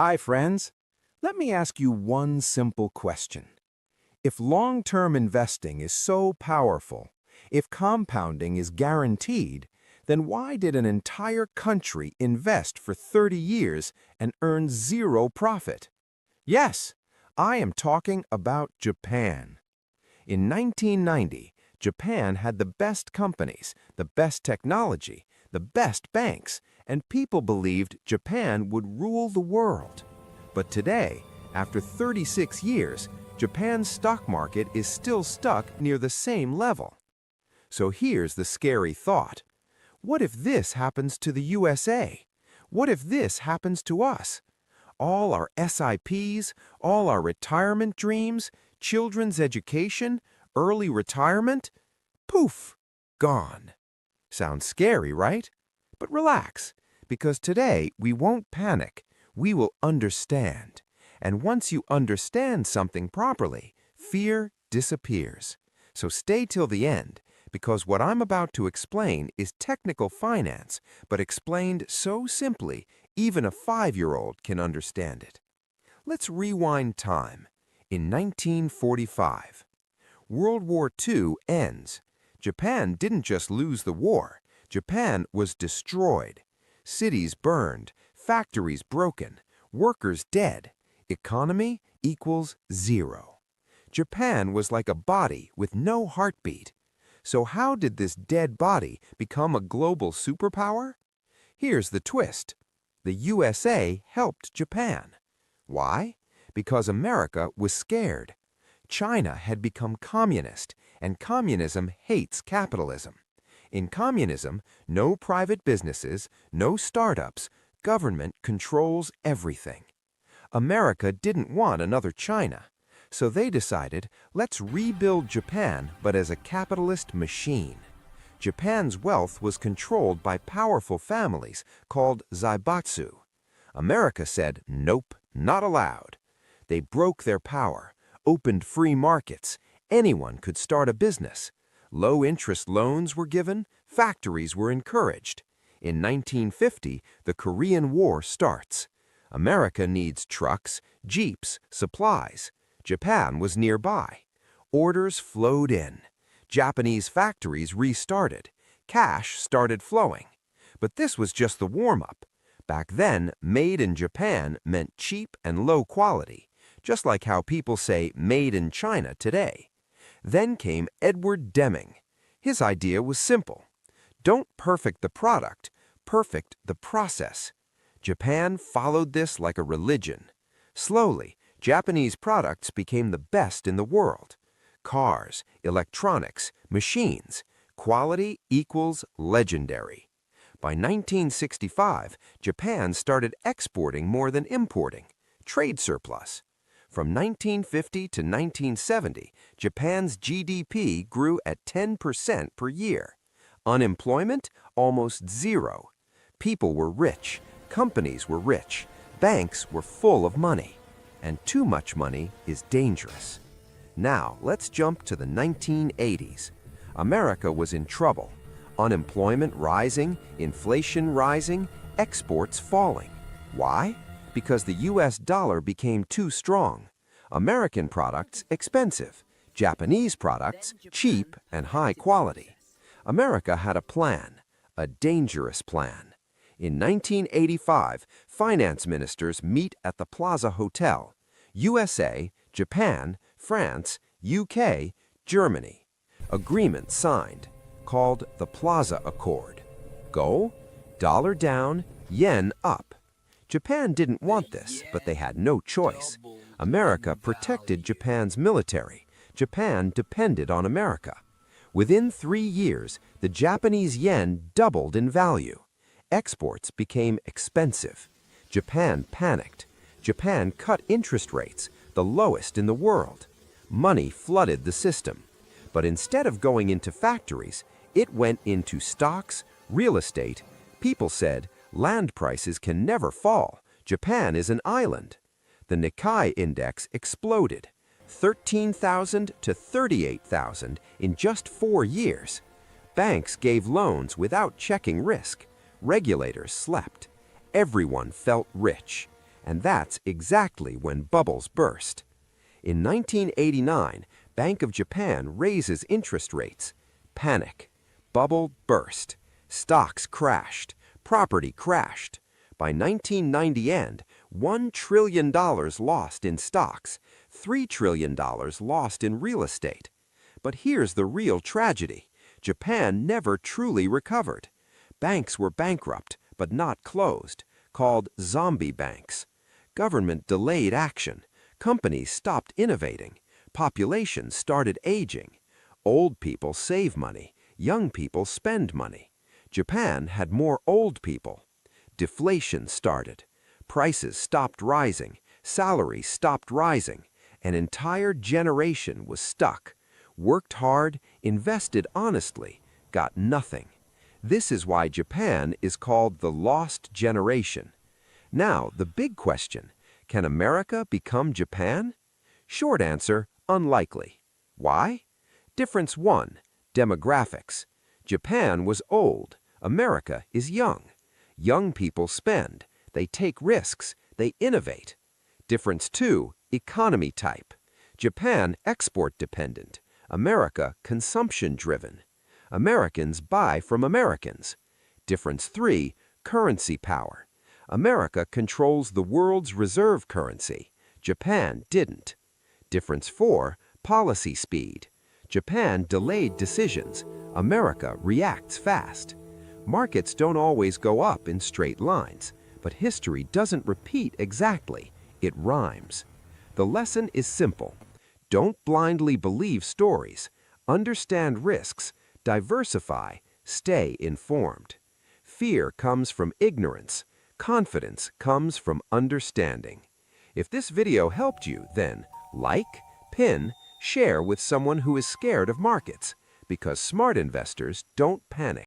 Hi, friends. Let me ask you one simple question. If long-term investing is so powerful, if compounding is guaranteed, then why did an entire country invest for 30 years and earn zero profit? Yes, I am talking about Japan. In 1990, Japan had the best companies, the best technology, the best banks, and people believed Japan would rule the world. But today, after 36 years, Japan's stock market is still stuck near the same level. So here's the scary thought. What if this happens to the USA? What if this happens to us? All our SIPs, all our retirement dreams, children's education, early retirement, poof, gone. Sounds scary, right? But relax, because today we won't panic, we will understand. And once you understand something properly, fear disappears. So stay till the end, because what I'm about to explain is technical finance, but explained so simply, even a 5-year-old can understand it. Let's rewind time. In 1945, World War II ends. Japan didn't just lose the war. Japan was destroyed. Cities burned, factories broken, workers dead. Economy equals zero. Japan was like a body with no heartbeat. So how did this dead body become a global superpower? Here's the twist. The USA helped Japan. Why? Because America was scared. China had become communist, and communism hates capitalism. In communism, no private businesses, no startups, government controls everything. America didn't want another China, so they decided, let's rebuild Japan, but as a capitalist machine. Japan's wealth was controlled by powerful families called zaibatsu. America said, nope, not allowed. They broke their power, opened free markets. Anyone could start a business. Low-interest loans were given, factories were encouraged. In 1950, the Korean War starts. America needs trucks, jeeps, supplies. Japan was nearby. Orders flowed in. Japanese factories restarted. Cash started flowing. But this was just the warm-up. Back then, made in Japan meant cheap and low quality, just like how people say made in China today. Then came Edward Deming. His idea was simple. Don't perfect the product, perfect the process. Japan followed this like a religion. Slowly, Japanese products became the best in the world. Cars, electronics, machines. Quality equals legendary. By 1965, Japan started exporting more than importing. Trade surplus. From 1950 to 1970, Japan's GDP grew at 10% per year. Unemployment, almost zero. People were rich, companies were rich, banks were full of money. And too much money is dangerous. Now, let's jump to the 1980s. America was in trouble. Unemployment rising, inflation rising, exports falling. Why? Because the US dollar became too strong. American products expensive, Japanese products cheap and high quality. America had a plan, a dangerous plan. In 1985, finance ministers meet at the Plaza Hotel, USA, Japan, France, UK, Germany. Agreement signed, called the Plaza Accord. Goal? Dollar down, yen up. Japan didn't want this, but they had no choice. America protected Japan's military. Japan depended on America. Within 3 years, the Japanese yen doubled in value. Exports became expensive. Japan panicked. Japan cut interest rates, the lowest in the world. Money flooded the system. But instead of going into factories, it went into stocks, real estate. People said, land prices can never fall. Japan is an island. The Nikkei index exploded, 13,000 to 38,000 in just 4 years. Banks gave loans without checking risk. Regulators slept. Everyone felt rich. And that's exactly when bubbles burst. In 1989, Bank of Japan raises interest rates. Panic. Bubble burst. Stocks crashed. Property crashed. By 1990 end, $1 trillion lost in stocks, $3 trillion lost in real estate. But here's the real tragedy. Japan never truly recovered. Banks were bankrupt, but not closed, called zombie banks. Government delayed action. Companies stopped innovating. Populations started aging. Old people save money. Young people spend money. Japan had more old people. Deflation started. Prices stopped rising. Salaries stopped rising. An entire generation was stuck. Worked hard, invested honestly, got nothing. This is why Japan is called the lost generation. Now, the big question, can America become Japan? Short answer, unlikely. Why? Difference 1, demographics. Japan was old. America is young. Young people spend. They take risks. They innovate. Difference 2, economy type. Japan export-dependent. America consumption-driven. Americans buy from Americans. Difference 3, currency power. America controls the world's reserve currency. Japan didn't. Difference 4, policy speed. Japan delayed decisions. America reacts fast. Markets don't always go up in straight lines, but history doesn't repeat exactly. It rhymes. The lesson is simple. Don't blindly believe stories. Understand risks. Diversify. Stay informed. Fear comes from ignorance. Confidence comes from understanding. If this video helped you, then like, pin, share with someone who is scared of markets, because smart investors don't panic.